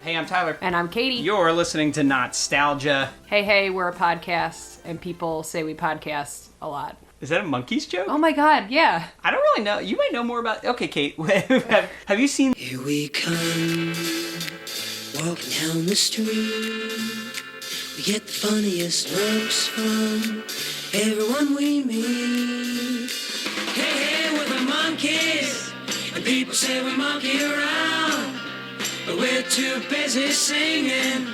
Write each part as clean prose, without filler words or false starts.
Hey, I'm Tyler. And I'm Katie. You're listening to Not-Stalgia. Hey, we're a podcast, and people say we podcast a lot. Is that a Monkees joke? Oh my god, yeah. I don't really know. You might know more about... Okay, Kate, have you seen... Here we come, walking down the street. We get the funniest looks from everyone we meet. Hey, we're the Monkees, and people say we monkey around, but we're too busy singing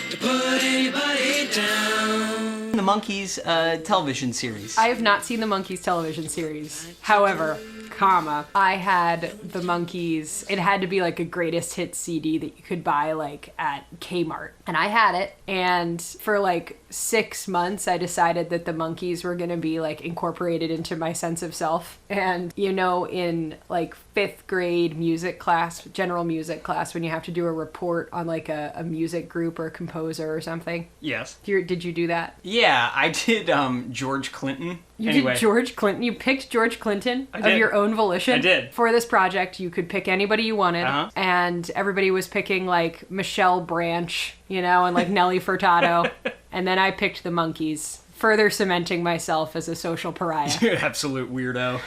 to put anybody down. The Monkees television series. I have not seen the Monkees television series. However, I had the Monkees. It had to be like a greatest hits CD that you could buy like at Kmart. And I had it. And for like 6 months, I decided that the Monkees were going to be like incorporated into my sense of self. And you know, in like 5th grade music class, general music class, when you have to do a report on like a music group or a composer or something. Yes. Did you do that? Yeah, I did George Clinton. You did George Clinton? You picked George Clinton of your own volition? I did. For this project, you could pick anybody you wanted, and everybody was picking, like, Michelle Branch, you know, and, like, Nelly Furtado, and then I picked the Monkees, further cementing myself as a social pariah. You absolute weirdo.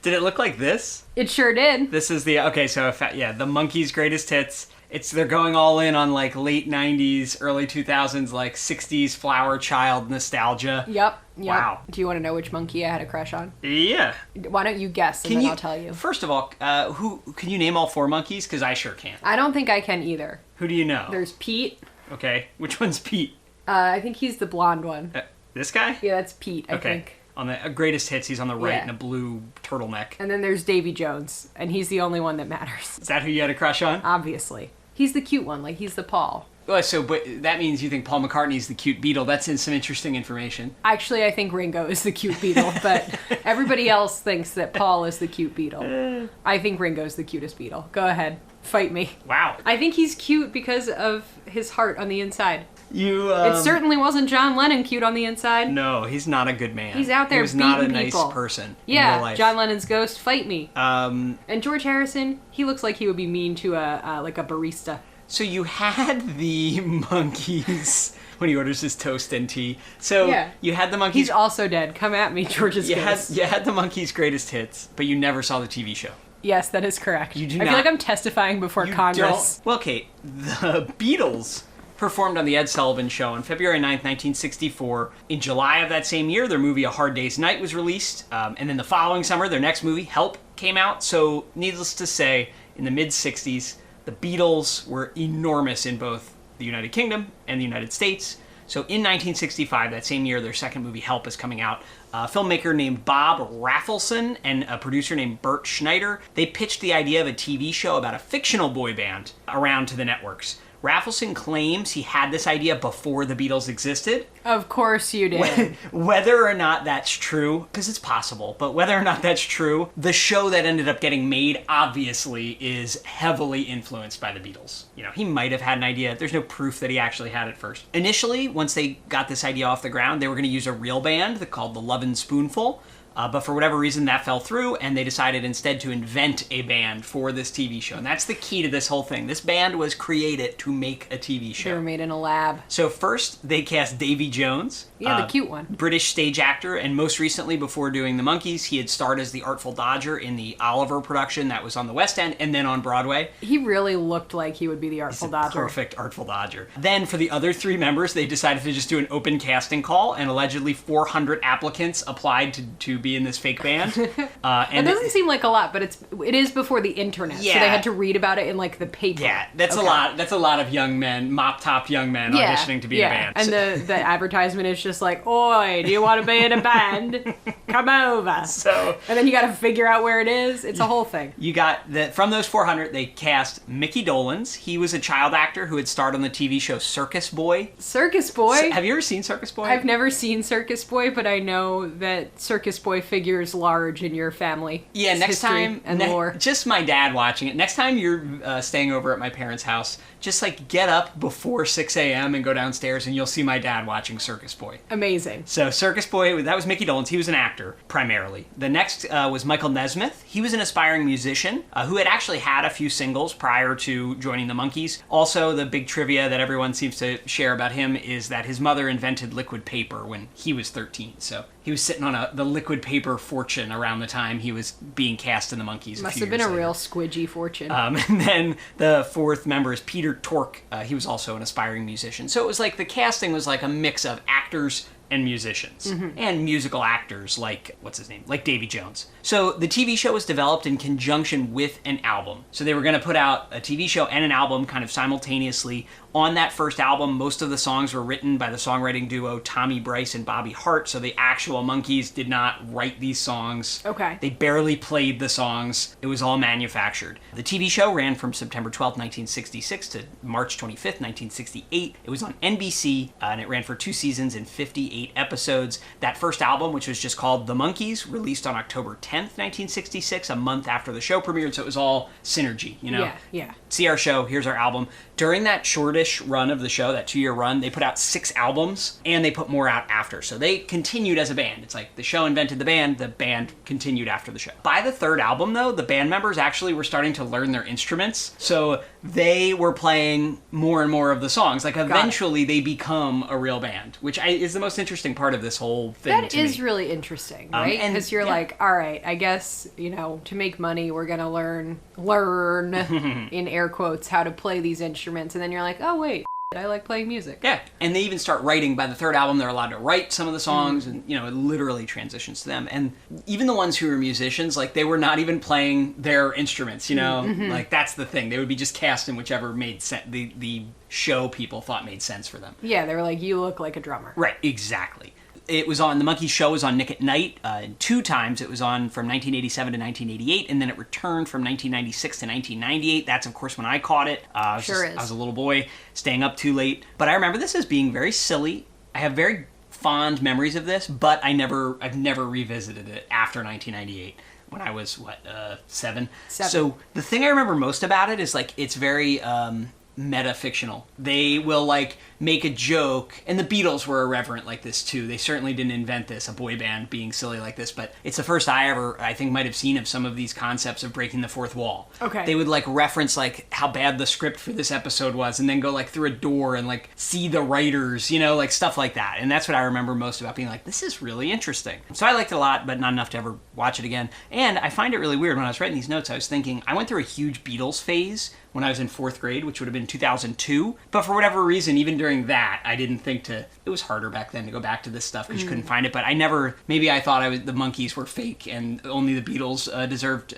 Did it look like this? It sure did. This is the... Okay, so, the Monkees' greatest hits... They're going all in on like late 90s, early 2000s, like 60s flower child nostalgia. Yep. Wow. Do you want to know which monkey I had a crush on? Yeah. Why don't you guess and then I'll tell you. First of all, who can you name all 4 Monkees? Because I sure can't. I don't think I can either. Who do you know? There's Pete. Okay. Which one's Pete? I think he's the blonde one. This guy? Yeah, that's Pete, I think. On the greatest hits, he's on the right in a blue turtleneck. And then there's Davy Jones, and he's the only one that matters. Is that who you had a crush on? Obviously. He's the cute one, like he's the Paul. But that means you think Paul McCartney's the cute Beatle. That's some interesting information. Actually, I think Ringo is the cute Beatle, but everybody else thinks that Paul is the cute Beatle. I think Ringo's the cutest Beatle. Go ahead. Fight me. Wow. I think he's cute because of his heart on the inside. It certainly wasn't John Lennon cute on the inside. No, he's not a good man. He's out there beating people. He was not a nice person in real life. John Lennon's ghost, fight me. And George Harrison, he looks like he would be mean to a barista. So you had the Monkees when he orders his toast and tea. So you had the Monkees. He's also dead. Come at me, George's ghost. You had the Monkees' greatest hits, but you never saw the TV show. Yes, that is correct. You do I feel like I'm testifying before Congress. Well, Kate, the Beatles performed on The Ed Sullivan Show on February 9th, 1964. In July of that same year, their movie A Hard Day's Night was released. And then the following summer, their next movie, Help, came out. So needless to say, in the mid-60s, the Beatles were enormous in both the United Kingdom and the United States. So in 1965, that same year, their second movie, Help, is coming out. A filmmaker named Bob Rafelson and a producer named Bert Schneider, they pitched the idea of a TV show about a fictional boy band around to the networks. Rafelson claims he had this idea before the Beatles existed. Of course you did. Whether or not that's true, because it's possible, but whether or not that's true, the show that ended up getting made, obviously, is heavily influenced by the Beatles. You know, he might have had an idea. There's no proof that he actually had it first. Initially, once they got this idea off the ground, they were going to use a real band called the Lovin' Spoonful. But for whatever reason, that fell through, and they decided instead to invent a band for this TV show. And that's the key to this whole thing. This band was created to make a TV show. They were made in a lab. So first, they cast Davy Jones. Yeah, the cute one. British stage actor, and most recently, before doing the Monkees, he had starred as the Artful Dodger in the Oliver production that was on the West End, and then on Broadway. He really looked like he would be the Artful Dodger. Perfect Artful Dodger. Then, for the other 3 members, they decided to just do an open casting call, and allegedly 400 applicants applied to be in this fake band. It doesn't seem like a lot, but it is before the internet, so they had to read about it in like the paper. Yeah, that's a lot. That's a lot of young men, mop-top young men, auditioning to be in a band. And the advertisement is just like, "Oi, do you want to be in a band? Come over." And then you got to figure out where it is. It's a whole thing. You got from those 400, they cast Mickey Dolenz. He was a child actor who had starred on the TV show Circus Boy. Circus Boy? Have you ever seen Circus Boy? I've never seen Circus Boy, but I know that Circus Boy Boy figures large in your family. Yeah, next time, and lore. just my dad watching it. Next time you're staying over at my parents' house, just like get up before 6 a.m. and go downstairs, and you'll see my dad watching Circus Boy. Amazing. So Circus Boy, that was Mickey Dolenz. He was an actor, primarily. The next was Michael Nesmith. He was an aspiring musician who had actually had a few singles prior to joining the Monkees. Also, the big trivia that everyone seems to share about him is that his mother invented liquid paper when he was 13. So he was sitting on the liquid paper fortune around the time he was being cast in the Monkees. Must have been a real squidgy fortune. And then the fourth member is Peter Tork. He was also an aspiring musician. So it was like the casting was like a mix of actors and musicians and musical actors like, what's his name? Like Davy Jones. So the TV show was developed in conjunction with an album. So they were going to put out a TV show and an album kind of simultaneously. On that first album, most of the songs were written by the songwriting duo Tommy Bryce and Bobby Hart, so the actual Monkees did not write these songs. Okay. They barely played the songs. It was all manufactured. The TV show ran from September 12th, 1966 to March 25th, 1968. It was on NBC, and it ran for 2 seasons and 58 episodes. That first album, which was just called The Monkees, released on October 10th, 1966, a month after the show premiered, so it was all synergy, you know? Yeah. See our show, here's our album. During that shortish run of the show, that 2-year run, they put out 6 albums, and they put more out after. So they continued as a band. It's like the show invented the band continued after the show. By the 3rd album, though, the band members actually were starting to learn their instruments. So they were playing more and more of the songs. Like, eventually they become a real band, which is the most interesting part of this whole thing That is really interesting, right? Because you're like, all right, I guess, to make money, we're going to learn, in air quotes, how to play these instruments. And then you're like, oh, wait, I like playing music. Yeah, and they even start writing. By the 3rd album, they're allowed to write some of the songs, and, it literally transitions to them. And even the ones who were musicians, like, they were not even playing their instruments, Like, that's the thing. They would be just cast in whichever made sense, the show people thought made sense for them. Yeah, they were like, you look like a drummer. Right, exactly. It was on, the Monkees show was on Nick at Night 2 times. It was on from 1987 to 1988, and then it returned from 1996 to 1998. That's, of course, when I caught it. I was a little boy, staying up too late. But I remember this as being very silly. I have very fond memories of this, but I've never revisited it after 1998. When I was, 7? So the thing I remember most about it is, like, it's very meta-fictional. They will, like, make a joke, and the Beatles were irreverent like this too. They certainly didn't invent this, a boy band being silly like this, but it's the first I think might have seen of some of these concepts of breaking the fourth wall. Okay. They would like reference like how bad the script for this episode was, and then go like through a door and like see the writers, like stuff like that. And that's what I remember most about being like, this is really interesting. So I liked it a lot, but not enough to ever watch it again. And I find it really weird. When I was writing these notes, I was thinking, I went through a huge Beatles phase when I was in 4th grade, which would have been 2002. But for whatever reason, even during that, I didn't think it was harder back then to go back to this stuff because you couldn't find it. But maybe I thought the Monkees were fake and only the Beatles deserved,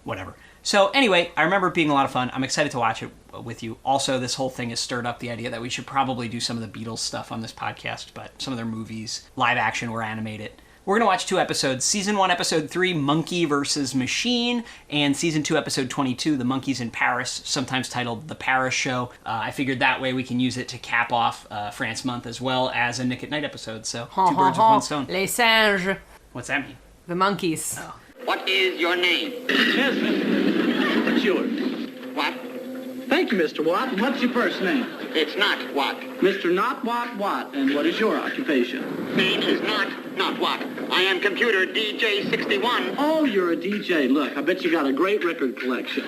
whatever. So anyway, I remember it being a lot of fun. I'm excited to watch it with you. Also, this whole thing has stirred up the idea that we should probably do some of the Beatles stuff on this podcast, but some of their movies, live action or animated. We're going to watch 2 episodes. Season 1, Episode 3, Monkey versus Machine, and Season 2, Episode 22, The Monkees in Paris, sometimes titled The Paris Show. I figured that way we can use it to cap off France Month as well as a Nick at Night episode. So, 2 birds with 1 stone. Les singes. What's that mean? The Monkees. Oh. What is your name? Nesmith. What's yours? What? Thank you, Mr. Watt. And what's your first name? It's not what. Mr. Not Watt. And what is your occupation? Name is not what. I am computer DJ 61. Oh, you're a DJ. Look, I bet you got a great record collection.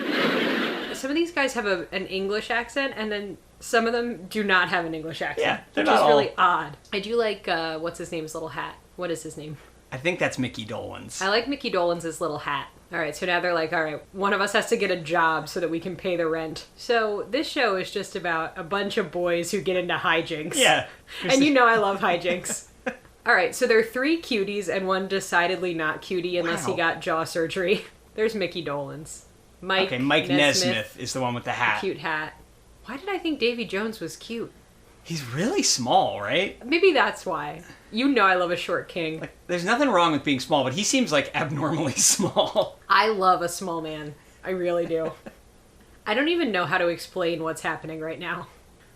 Some of these guys have an English accent, and then some of them do not have an English accent. Yeah, they're which not is really all... odd. I do like, what's his name's little hat? What is his name? I think that's Mickey Dolenz. I like Mickey Dolenz' little hat. All right, so now they're like, all right, one of us has to get a job so that we can pay the rent. So this show is just about a bunch of boys who get into hijinks. Yeah. And I love hijinks. All right, so there are 3 cuties and 1 decidedly not cutie unless he got jaw surgery. There's Mickey Dolenz. Mike Nesmith is the one with the hat. Cute hat. Why did I think Davy Jones was cute? He's really small, right? Maybe that's why. I love a short king. Like, there's nothing wrong with being small, but he seems like abnormally small. I love a small man. I really do. I don't even know how to explain what's happening right now.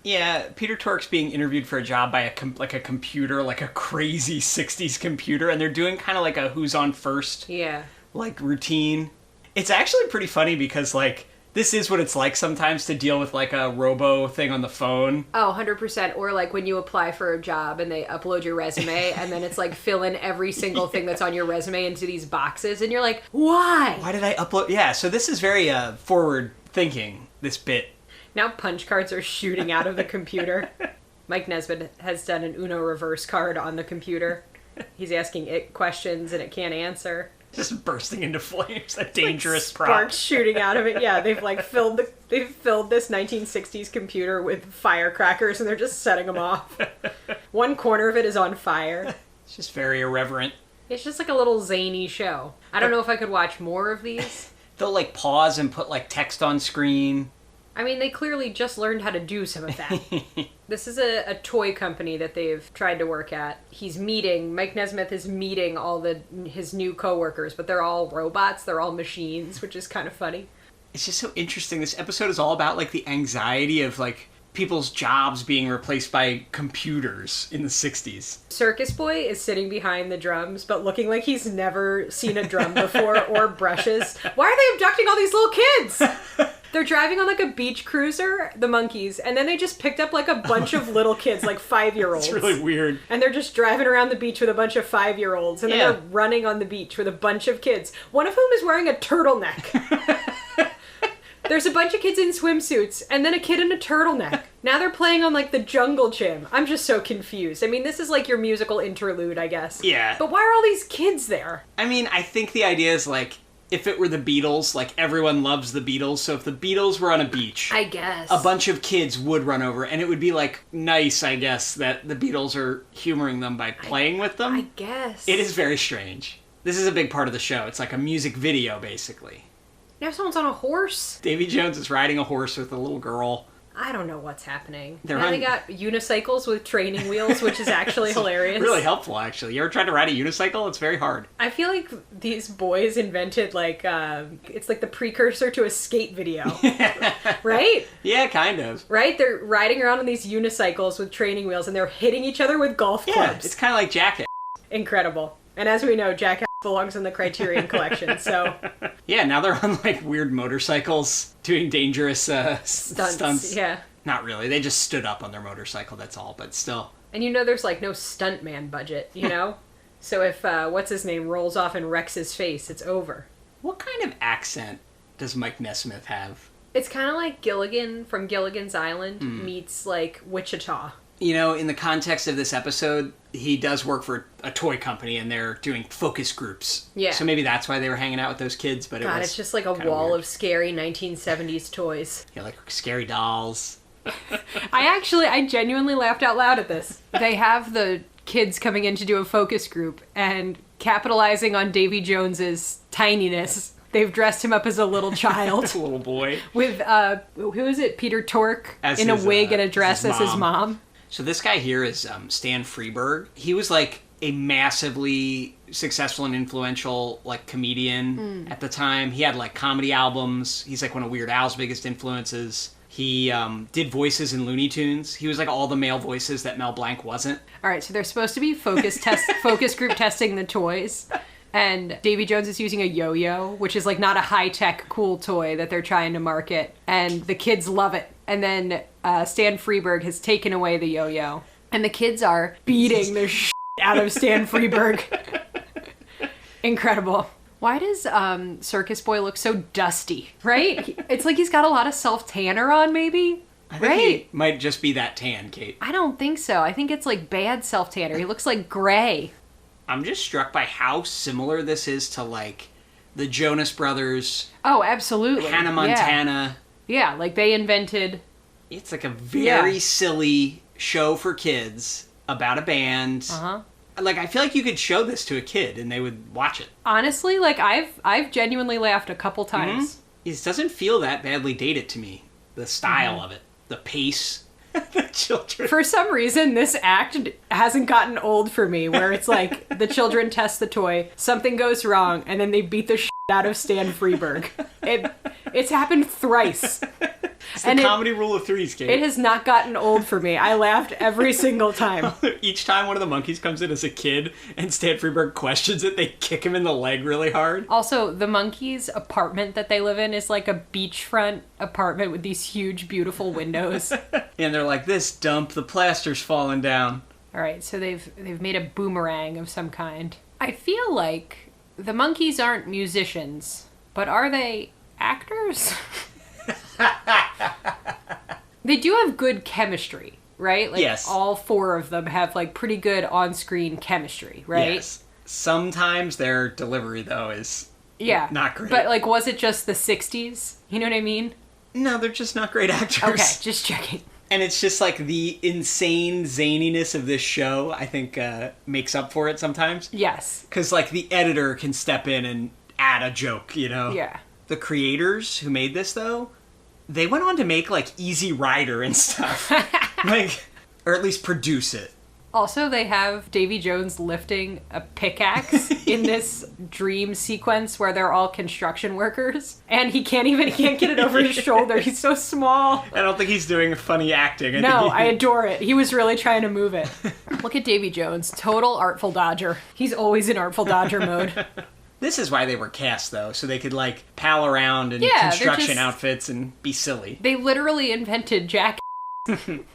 Yeah, Peter Tork's being interviewed for a job by a computer, like a crazy 60s computer, and they're doing kind of like a who's on first, Yeah. like, routine. It's actually pretty funny because, like, this is what it's like sometimes to deal with, like, a robo thing on the phone. Oh, 100%. Or like when you apply for a job and they upload your resume and then it's like fill in every single thing that's on your resume into these boxes and you're like, why? Why did I upload? Yeah, so this is very forward thinking, this bit. Now punch cards are shooting out of the computer. Mike Nesbitt has done an Uno reverse card on the computer. He's asking it questions and it can't answer. Just bursting into flames, a dangerous like prop. sparks shooting out of it. Yeah, they've like filled this 1960s computer with firecrackers and they're just setting them off. One corner of it is on fire. It's just very irreverent. It's just like a little zany show. I don't know if I could watch more of these. They'll like pause and put like text on screen. I mean, they clearly just learned how to do some of that. This is a toy company that they've tried to work at. Mike Nesmith is meeting all his new coworkers, but they're all robots, they're all machines, which is kind of funny. It's just so interesting. This episode is all about like the anxiety of like people's jobs being replaced by computers in the 60s. Circus Boy is sitting behind the drums, but looking like he's never seen a drum before or brushes. Why are they abducting all these little kids? They're driving on like a beach cruiser, the Monkees, and then they just picked up like a bunch of little kids, like 5-year-olds. It's really weird. And they're just driving around the beach with a bunch of 5-year-olds, and then they're running on the beach with a bunch of kids, one of whom is wearing a turtleneck. There's a bunch of kids in swimsuits, and then a kid in a turtleneck. Now they're playing on, like, the jungle gym. I'm just so confused. I mean, this is, like, your musical interlude, I guess. Yeah. But why are all these kids there? I mean, I think the idea is, like, if it were the Beatles, like, everyone loves the Beatles, so if the Beatles were on a beach... I guess. A bunch of kids would run over, and it would be, like, nice, I guess, that the Beatles are humoring them by playing with them. I guess. It is very strange. This is a big part of the show. It's like a music video, basically. Now someone's on a horse. Davy Jones is riding a horse with a little girl. I don't know what's happening. They got unicycles with training wheels, which is actually hilarious. Really helpful, actually. You ever tried to ride a unicycle? It's very hard. I feel like these boys invented, like, it's like the precursor to a skate video. Right? Yeah, kind of. Right? They're riding around on these unicycles with training wheels, and they're hitting each other with golf Yeah, clubs. it's kind of like Jackass. Incredible. And as we know, Jackass belongs in the Criterion Collection, so... Yeah, now they're on, like, weird motorcycles doing dangerous stunts. Yeah. Not really. They just stood up on their motorcycle, that's all, but still. And you know there's, like, no stuntman budget, you know? So if, what's-his-name rolls off and wrecks his face, it's over. What kind of accent does Mike Nesmith have? It's kind of like Gilligan from Gilligan's Island meets, like, Wichita. You know, in the context of this episode, he does work for a toy company, and they're doing focus groups. Yeah. So maybe that's why they were hanging out with those kids, but God, it's just like a wall weird. of scary 1970s toys. Yeah, like scary dolls. I genuinely laughed out loud at this. They have the kids coming in to do a focus group, and capitalizing on Davy Jones's tininess, they've dressed him up as a little child. A little boy. With, who is it? Peter Tork As in his, a wig and a dress as his mom. So this guy here is Stan Freberg. He was like a massively successful and influential like comedian at the time. He had like comedy albums. He's like one of Weird Al's biggest influences. He did voices in Looney Tunes. He was like all the male voices that Mel Blanc wasn't. All right, so they're supposed to be focus group testing the toys. And Davy Jones is using a yo-yo, which is like not a high-tech cool toy that they're trying to market. And the kids love it. And then Stan Freberg has taken away the yo-yo. And the kids are beating the shit out of Stan Freberg. Incredible. Why does Circus Boy look so dusty, right? It's like he's got a lot of self-tanner on, maybe? I think he might just be that tan, Kate. I don't think so. I think it's like bad self-tanner. He looks like gray. I'm just struck by how similar this is to like the Jonas Brothers. Oh, absolutely. Hannah Montana. Yeah, like they invented... It's like a very silly show for kids about a band. Uh-huh. Like, I feel like you could show this to a kid and they would watch it. Honestly, like, I've genuinely laughed a couple times. It doesn't feel that badly dated to me. The style of it. The pace. The children. For some reason, this act hasn't gotten old for me, where it's like, the children test the toy, something goes wrong, and then they beat the shit out of Stan Freberg. It's happened thrice. It's the And comedy rule of threes, Kate. It has not gotten old for me. I laughed every single time. Each time one of the Monkees comes in as a kid and Stan Freberg questions it, they kick him in the leg really hard. Also, the Monkees' apartment that they live in is like a beachfront apartment with these huge, beautiful windows. And they're like, this dump, the plaster's falling down. All right, so they've made a boomerang of some kind. I feel like the Monkees aren't musicians, but are they actors? They do have good chemistry, right? Like, yes. All four of them have like pretty good on-screen chemistry, right? Yes. Sometimes their delivery, though, is not great. But like, was it just the 60s? You know what I mean? No, they're just not great actors. Okay, just checking. And it's just like the insane zaniness of this show, I think, makes up for it sometimes. Yes. Because, like, the editor can step in and add a joke, you know? Yeah. The creators who made this, though, they went on to make, like, Easy Rider and stuff. Like, or at least produce it. Also, they have Davy Jones lifting a pickaxe in this dream sequence where they're all construction workers. And he can't get it over his shoulder. He's so small. I don't think he's doing funny acting. I adore it. He was really trying to move it. Look at Davy Jones. Total Artful Dodger. He's always in Artful Dodger mode. This is why they were cast, though, so they could, like, pal around in construction outfits and be silly. They literally invented Jack.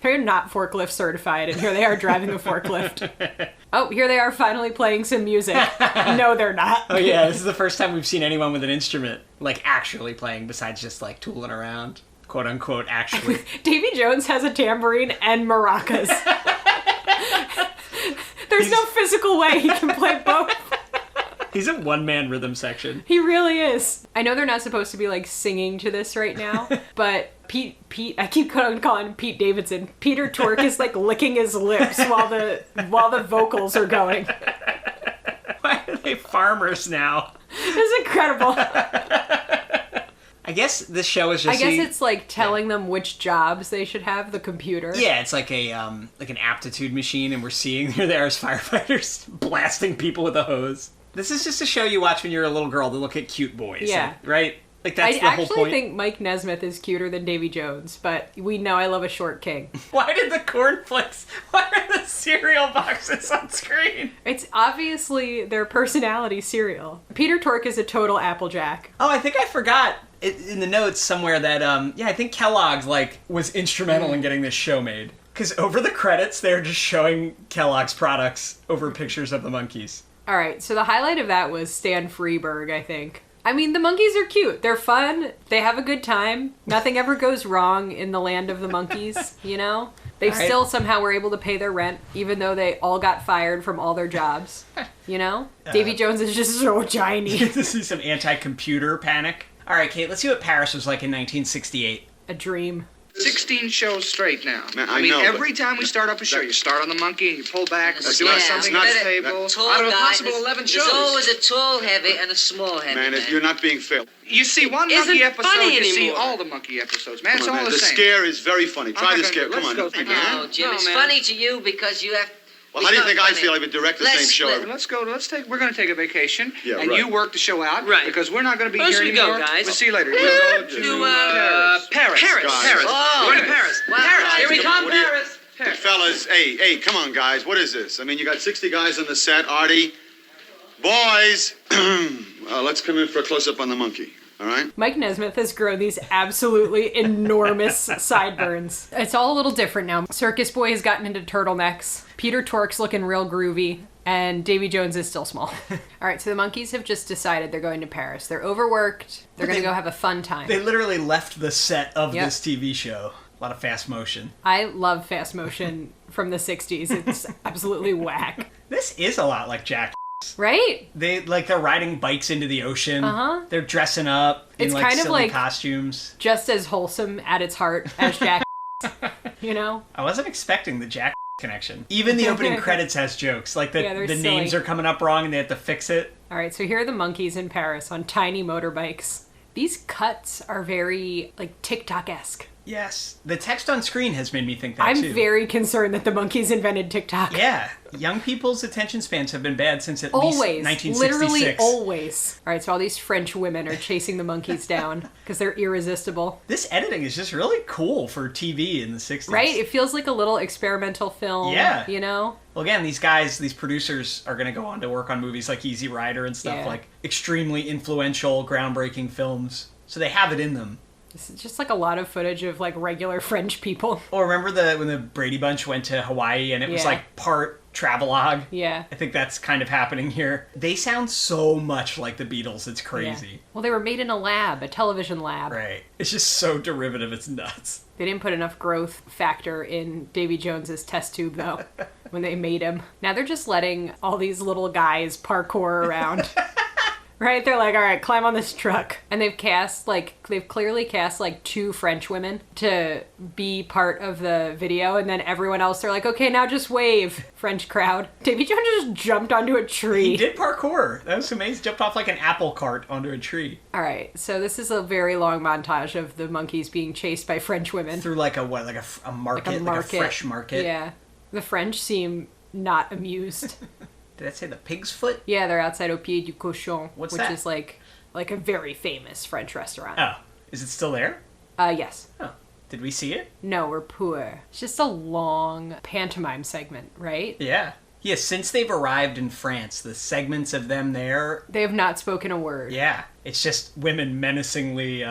They're not forklift certified, and here they are driving a forklift. Oh, here they are finally playing some music. No, they're not. Oh yeah, this is the first time we've seen anyone with an instrument, like, actually playing, besides just, like, tooling around. Quote unquote, actually. Davy Jones has a tambourine and maracas. There's no physical way he can play both. He's a one-man rhythm section. He really is. I know they're not supposed to be, like, singing to this right now, but Pete, I keep calling him Pete Davidson. Peter Tork is, like, licking his lips while the vocals are going. Why are they farmers now? It's incredible. I guess this show is just... I guess it's, like, telling them which jobs they should have, the computer. Yeah, it's like an aptitude machine, and we're seeing here they are as firefighters blasting people with a hose. This is just a show you watch when you're a little girl to look at cute boys. Yeah. Like, right? Like, that's the whole point. I actually think Mike Nesmith is cuter than Davy Jones, but we know I love a short king. Why are the cereal boxes on screen? It's obviously their personality cereal. Peter Tork is a total Applejack. Oh, I think I forgot in the notes somewhere that, I think Kellogg's, like, was instrumental in getting this show made. Because over the credits, they're just showing Kellogg's products over pictures of the Monkees. All right, so the highlight of that was Stan Freberg, I think. I mean, the Monkees are cute. They're fun. They have a good time. Nothing ever goes wrong in the land of the Monkees, you know? They still somehow were able to pay their rent, even though they all got fired from all their jobs, you know? Davy Jones is just so shiny. This is some anti-computer panic. All right, Kate, let's see what Paris was like in 1968. A dream. 16 shows straight now. Man, I mean, know, every time we start up a show, you start on the monkey and you pull back, we're doing Yeah, something not- on the table. tall Out of a guy, possible 11 shows. There's always a tall heavy and a small heavy. Man, you're not being fair. You see one Isn't monkey episode, funny you see anymore. all the monkey episodes. Man, it's Come on, all man. the The same. scare is very funny. Try I'm the not scare. gonna- Come on. let's go. Hey, man. No, No, Jim, it's man. funny to you because you have... Well, It's how do you not think I funny. feel? I've direct the Let's same show. split. We're going to take a vacation, Yeah, and right. you work the show out, Right. because we're not going to be Where here should we go, anymore. guys? We'll see you later. To, Paris. Paris. Oh, We're going to Paris. Wow. Paris. Here we What come, do you- Paris. Paris. Fellas, hey, come on, guys. What is this? I mean, you got 60 guys on the set. Artie. Boys. Let's come in for a close-up on the monkey. All right? Mike Nesmith has grown these absolutely enormous sideburns. It's all a little different now. Circus Boy has gotten into turtlenecks. Peter Tork's looking real groovy. And Davy Jones is still small. All right, so the Monkees have just decided they're going to Paris. They're overworked. They're going to go have a fun time. They literally left the set of Yep. this TV show. A lot of fast motion. I love fast motion from the 60s. It's absolutely whack. This is a lot like Jack. Right? They're riding bikes into the ocean. Uh-huh. They're dressing up in It's like kind of silly like- costumes. Just as wholesome at its heart as Jack. You know? I wasn't expecting the Jack connection. Even the opening credits has jokes. Like Yeah, the they're names silly. are coming up wrong and they have to fix it. All right, so here are the Monkees in Paris on tiny motorbikes. These cuts are very, like, TikTok-esque. Yes. The text on screen has made me think that, I'm too. very concerned that the Monkees invented TikTok. Yeah. Young people's attention spans have been bad since at least Always. 1966. Literally always. All right, so all these French women are chasing the Monkees down because they're irresistible. This editing is just really cool for TV in the 60s. Right? It feels like a little experimental film. Yeah. You know? Well, again, these producers are going to go on to work on movies like Easy Rider and stuff, Yeah. like extremely influential, groundbreaking films. So they have it in them. This is just like a lot of footage of like regular French people. Or remember when the Brady Bunch went to Hawaii and it was Yeah. like part travelogue? Yeah. I think that's kind of happening here. They sound so much like the Beatles, it's crazy. Yeah. Well, they were made in a lab, a television lab. Right. It's just so derivative, it's nuts. They didn't put enough growth factor in Davy Jones's test tube, though, when they made him. Now they're just letting all these little guys parkour around. Right? They're like, all right, climb on this truck. And they've clearly cast like 2 French women to be part of the video. And then everyone else, they're like, okay, now just wave, French crowd. Davy Jones just jumped onto a tree. He did parkour. That was amazing. Jumped off like an apple cart onto a tree. All right, so this is a very long montage of the Monkees being chased by French women. Through like a market, like a fresh market. Yeah. The French seem not amused. Did I say the pig's foot? Yeah, they're outside Au Pied du Cochon, What's which that? is like a very famous French restaurant. Oh. Is it still there? Yes. Oh. Did we see it? No, we're poor. It's just a long pantomime segment, right? Yeah. Yeah, since they've arrived in France, the segments of them there, They have not spoken a word. yeah, it's just women menacingly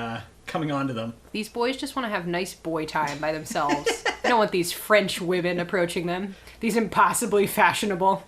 coming onto them. These boys just want to have nice boy time by themselves. They don't want these French women approaching them. These impossibly fashionable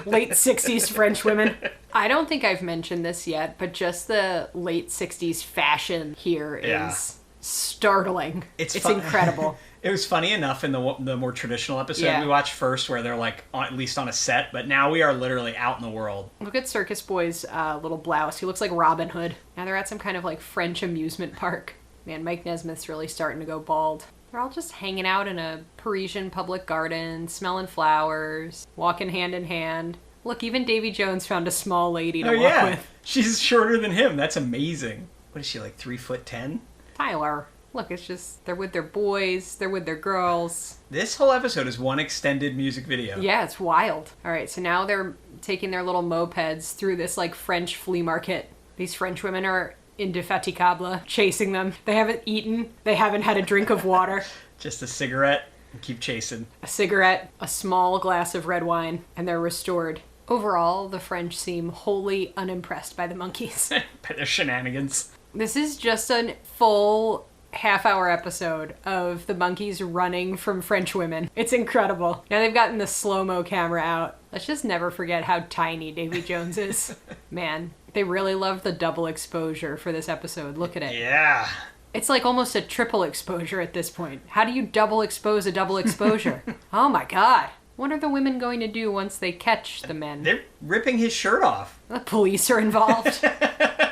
late 60s French women. I don't think I've mentioned this yet, but just the late 60s fashion here is Yeah. startling. It's fun- incredible. It was funny enough in the more traditional episode Yeah. we watched first where they're like at least on a set, but now we are literally out in the world. Look at Circus Boy's little blouse. He looks like Robin Hood. Now they're at some kind of like French amusement park. Man, Mike Nesmith's really starting to go bald. They're all just hanging out in a Parisian public garden, smelling flowers, walking hand in hand. Look, even Davy Jones found a small lady to walk with. She's shorter than him. That's amazing. What is she, like 3'10"? Tyler. Look, it's just, they're with their boys, they're with their girls. This whole episode is one extended music video. Yeah, it's wild. All right, so now they're taking their little mopeds through this like French flea market. These French women are indefatigable, chasing them. They haven't eaten, they haven't had a drink of water. Just a cigarette and keep chasing. A cigarette, a small glass of red wine, and they're restored. Overall, the French seem wholly unimpressed by the Monkees. By their shenanigans. This is just a full half-hour episode of the Monkees running from French women. It's incredible. Now they've gotten the slow-mo camera out. Let's just never forget how tiny Davy Jones is. Man, they really love the double exposure for this episode. Look at it. Yeah. It's like almost a triple exposure at this point. How do you double expose a double exposure? Oh my god. What are the women going to do once they catch the men? They're ripping his shirt off. The police are involved.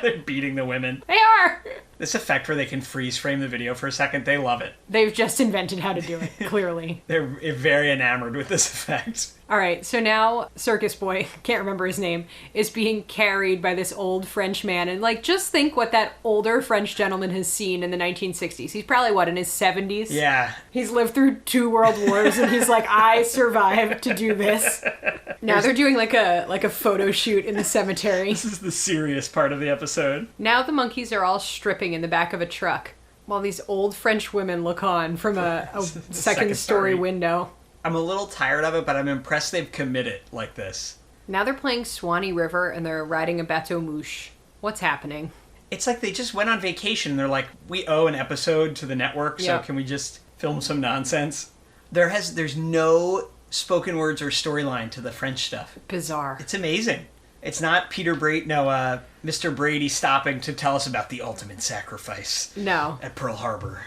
They're beating the women. They are! This effect where they can freeze frame the video for a second, they love it. They've just invented how to do it, clearly. They're very enamored with this effect. All right, so now Circus Boy, can't remember his name, is being carried by this old French man. And, like, just think what that older French gentleman has seen in the 1960s. He's probably, what, in his 70s? Yeah. He's lived through 2 world wars, and he's like, I survived to do this. Now they're doing, like a photo shoot in the cemetery. This is the serious part of the episode. Now the Monkees are all stripping in the back of a truck, while these old French women look on from a second story window. I'm a little tired of it, but I'm impressed they've committed like this. Now they're playing Swanee River and they're riding a bateau mouche. What's happening? It's like they just went on vacation. They're like, we owe an episode to the network, so Yeah. can we just film some nonsense? There's no spoken words or storyline to the French stuff. Bizarre. It's amazing. It's not Mr. Brady stopping to tell us about the ultimate sacrifice No. at Pearl Harbor.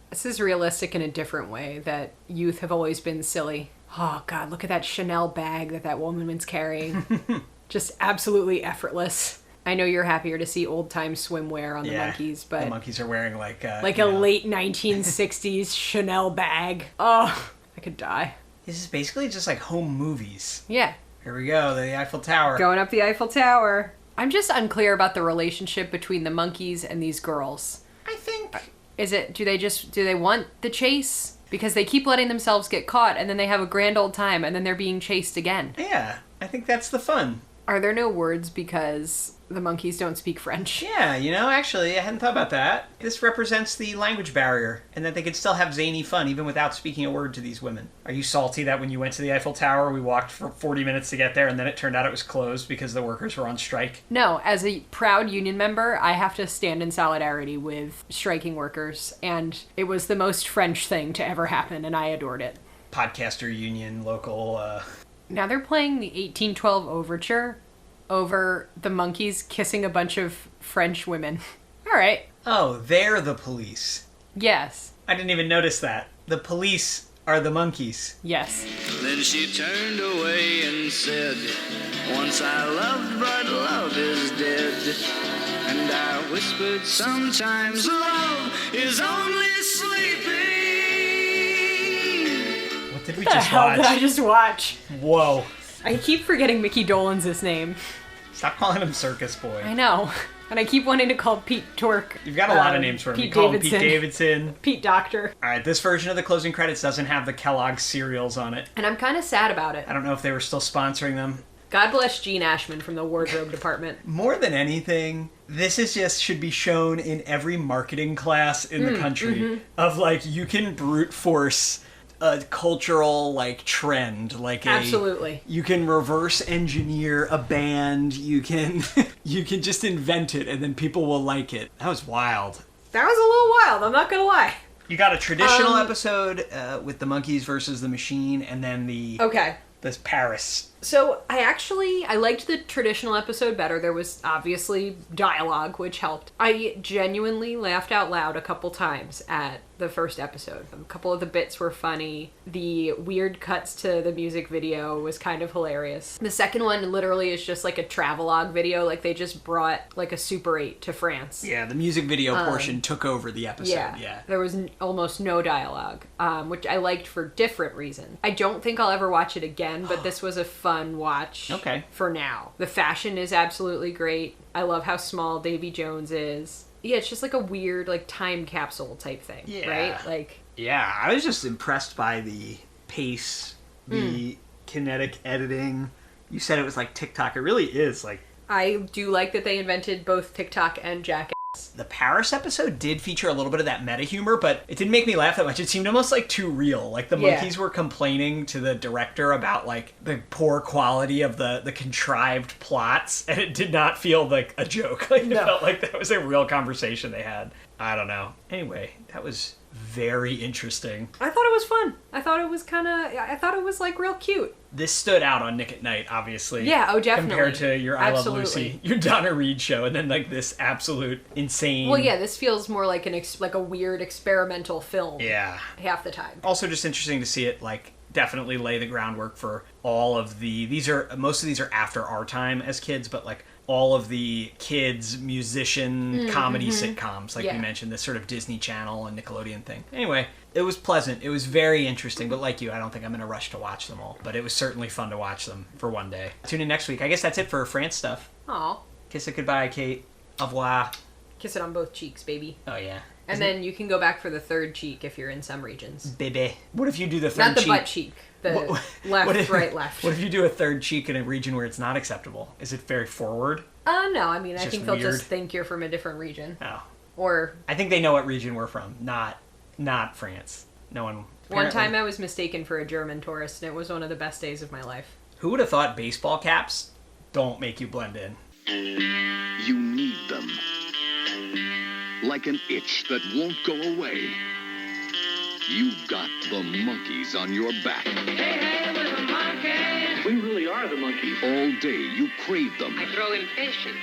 This is realistic in a different way, that youth have always been silly. Oh, God, look at that Chanel bag that woman was carrying. Just absolutely effortless. I know you're happier to see old-time swimwear on the Monkees, but... The Monkees are wearing like a late 1960s Chanel bag. Oh, I could die. This is basically just like home movies. Yeah. Here we go, the Eiffel Tower. Going up the Eiffel Tower. I'm just unclear about the relationship between the Monkees and these girls. I think do they want the chase? Because they keep letting themselves get caught, and then they have a grand old time, and then they're being chased again. Yeah, I think that's the fun. Are there no words because the Monkees don't speak French? Yeah, actually, I hadn't thought about that. This represents the language barrier, and that they could still have zany fun even without speaking a word to these women. Are you salty that when you went to the Eiffel Tower, we walked for 40 minutes to get there, and then it turned out it was closed because the workers were on strike? No, as a proud union member, I have to stand in solidarity with striking workers, and it was the most French thing to ever happen, and I adored it. Podcaster union, local, Now they're playing the 1812 Overture over the Monkees kissing a bunch of French women. All right. Oh, they're the police. Yes. I didn't even notice that. The police are the Monkees. Yes. Then she turned away and said, once I loved, but love is dead. And I whispered, sometimes love is only sleeping. What did we What the just hell watch? did I just watch? Whoa. I keep forgetting Mickey Dolenz' name. Stop calling him Circus Boy. I know. And I keep wanting to call Pete Tork. You've got a lot of names for him. Pete You call Davidson. him Pete Davidson. Pete Doctor. All right, this version of the closing credits doesn't have the Kellogg's cereals on it. And I'm kind of sad about it. I don't know if they were still sponsoring them. God bless Gene Ashman from the wardrobe department. More than anything, this is just should be shown in every marketing class in the country of like you can brute force a cultural like trend, like Absolutely. You can reverse engineer a band. You can you can just invent it, and then people will like it. That was wild. That was a little wild, I'm not gonna lie. You got a traditional episode with the Monkees versus the Machine, and then the Okay. this Paris. So I liked the traditional episode better. There was obviously dialogue, which helped. I genuinely laughed out loud a couple times at the first episode. A couple of the bits were funny. The weird cuts to the music video was kind of hilarious. The second one literally is just like a travelogue video. Like they just brought like a Super 8 to France. Yeah, the music video portion took over the episode. Yeah. There was almost no dialogue, which I liked for different reasons. I don't think I'll ever watch it again, but this was a fun watch for now. The fashion is absolutely great. I love how small Davy Jones is. Yeah, it's just like a weird like time capsule type thing, right? Like, yeah, I was just impressed by the pace, the kinetic editing. You said it was like TikTok. It really is like. I do like that they invented both TikTok and Jackass. The Paris episode did feature a little bit of that meta humor, but it didn't make me laugh that much. It seemed almost like too real. Like the Monkees were complaining to the director about like the poor quality of the contrived plots, and it did not feel like a joke. Like it felt like that was a real conversation they had. I don't know. Anyway, that was very interesting. I thought it was fun. I thought it was like real cute. This stood out on Nick at Night, obviously. Yeah, oh, definitely. Compared to your I Absolutely. Love Lucy, your Donna Reed show, and then like this absolute insane. Well, yeah, this feels more like like a weird experimental film. Yeah. Half the time. Also, just interesting to see it like definitely lay the groundwork for all of the. Most of these are after our time as kids, but like all of the kids musician comedy sitcoms, like we mentioned, this sort of Disney Channel and Nickelodeon thing. Anyway, it was pleasant. It was very interesting, but like you, I don't think I'm in a rush to watch them all. But it was certainly fun to watch them for one day. Tune in next week. I guess that's it for France stuff. Aw. Kiss it goodbye, Kate. Au revoir. Kiss it on both cheeks, baby. Oh, yeah. And then you can go back for the third cheek if you're in some regions. Baby. What if you do the third Not the cheek? butt cheek. The left, right, left. What if you do a third cheek in a region where it's not acceptable? Is it very forward? No, I mean, I just think they'll weird. just think you're from a different region. Oh. Or I think they know what region we're from, not France. No one. one time I was mistaken for a German tourist, and it was one of the best days of my life. Who would have thought baseball caps don't make you blend in? You need them. Like an itch that won't go away. You've got the Monkees on your back. Hey, we're the Monkees. We really are the Monkees. All day you crave them. I grow impatient.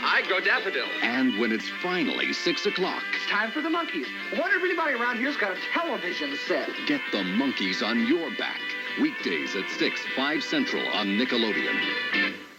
I grow daffodils. And when it's finally 6 o'clock, It's time for the Monkees. I wonder if anybody around here's got a television set. get the Monkees on your back. Weekdays at 6, 5 Central on Nickelodeon.